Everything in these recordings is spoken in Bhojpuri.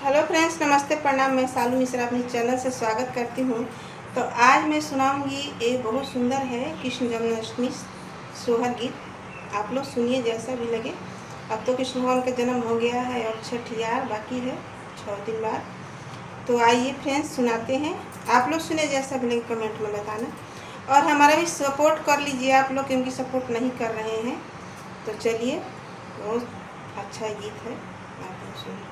हेलो फ्रेंड्स, नमस्ते, प्रणाम। मैं सालू मिश्रा अपने चैनल से स्वागत करती हूँ। तो आज मैं सुनाऊंगी एक बहुत सुंदर है कृष्ण जन्माष्टमी सोहर गीत। आप लोग सुनिए, जैसा भी लगे। अब तो कृष्ण भगवान का जन्म हो गया है और छठ यार बाकी है 6 दिन बाद। तो आइए फ्रेंड्स सुनाते हैं। आप लोग सुने, जैसा भी लगे कमेंट में बताना। और हमारा भी सपोर्ट कर लीजिए आप लोग, क्योंकि सपोर्ट नहीं कर रहे हैं। तो चलिए, बहुत अच्छा गीत है, आप लोग सुनिए।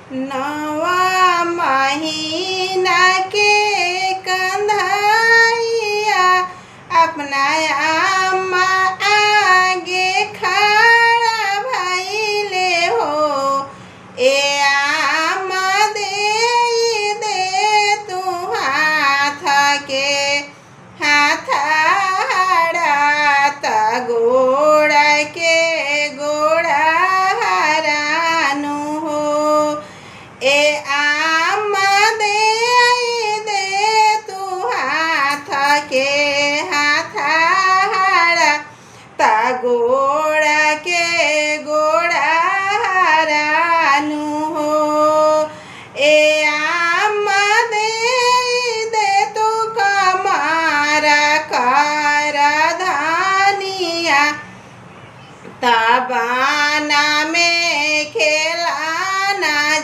नवा महीना के कंधाइया अपना अम्मा आगे खड़ा भइले हो। ए अम्मा दे तू हाथ के हाथ हड़ात गोड़ के गोड़ा हरानु हो। ए अम्मा दे तू हाथ के हाथ हरा ता गोड़ के गोड़ा हरानु हो। ए अम्मा दे तू कमारा कर धानिया तबाना में खेला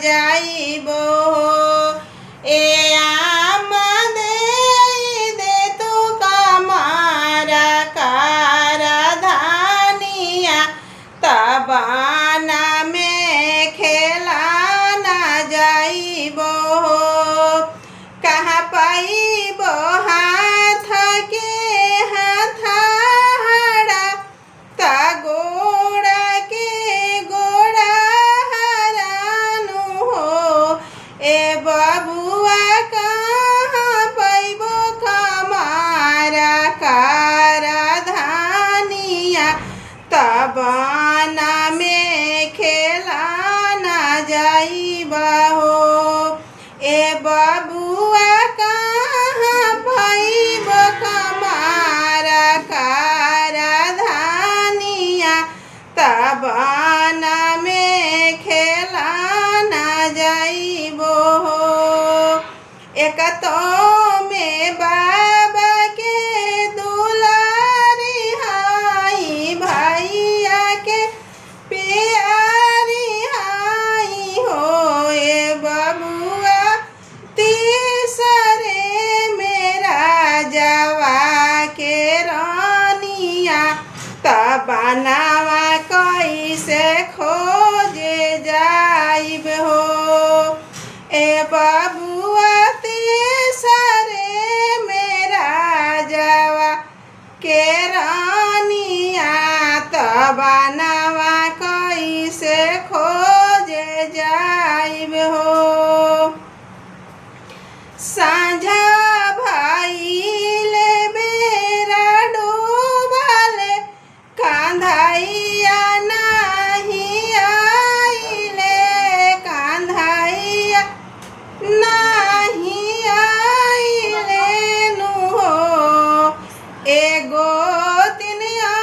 जाइबो। ए अम्मा दे तू कमारा कर धानिया तबाना में खेला जाइबो। कहाँ पाइबो हाथ के हाथ हड़ा ता गोड़ा के गोड़ा हरानु हो। ए बबुआ कहाँ पाइबो कमारा कर धानिया तबाना में खेला जाइबा हो। ए बबुआ कहाँ पाइबो कमारा कर धानिया तबाना में खेला जाइबो हो। एक तो में बाबा के दुलारी हाई भैया के प्यारी हाई हो। ए बबुआ तीसरे मेरा जवा के रानिया तबानावा कैसे खोजे जाइब हो। ए बबुआ तीसरे मेरा जवा के रानिया तबानावा कैसे खोजे जाइब हो। साँझा भइले बेरा डूबले कांधाइया नहीं आइले कांधाइया नहीं आइले नु हो। एगो तिनिया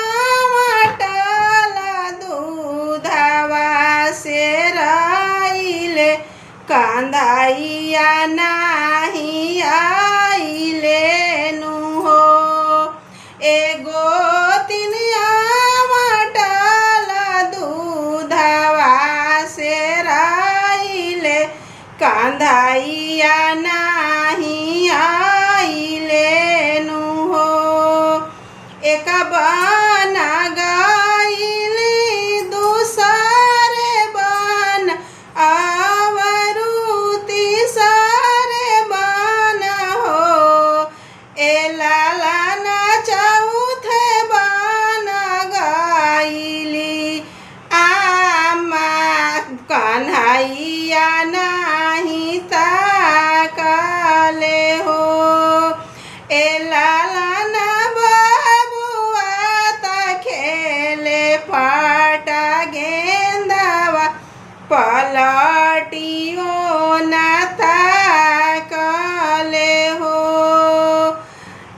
मटला दूधवा से राइले कांधाइया नहीं आइले नु हो। एगो तिनिया मटला दूधवा से राइले कांधाइया नहीं आइले नु हो। एक बना गइली दूसरे बन आवरू तीसरे बन हो। ए लाला ना चौथे बन गइली अम्मा कन्हैया नहीं ताकले हो। ए लाला ना बबुआ त खेले पाटा गेंदावा पलटियो न ताकले हो।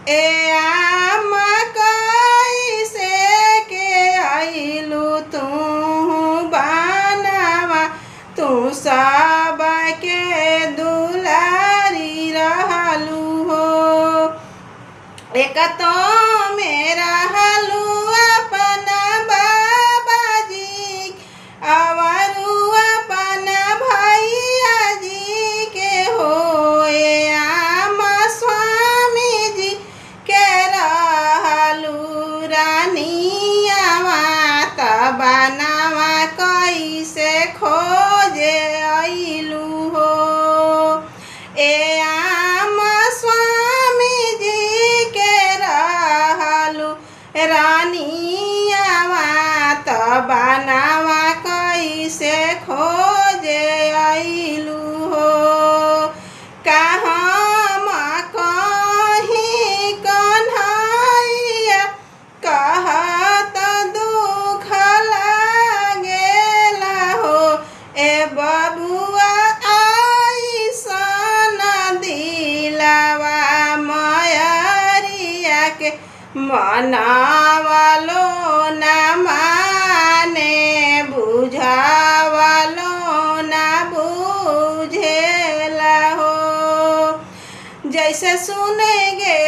ए अम्मा कैसे के आइलू तू बनवा तू सब देखतो मेरा हलुआ अपना बाबा जी अवरु अपना भैया जी के होए आमा स्वामी जी के रहलू रानियावा तबनावा कैसे खोजे अइलू हो ए आमा स्वामी जी के रहलू रानियावा तबनावा कैसे खोजे अइलू हो कहाँ कहीं कन्हैया कहत दुख लागेला हो ए बबुआ ऐसन दिलवा मयरिया के मनावलो न माने बुझावलो न बुझेला हो जैसे सुनेंगे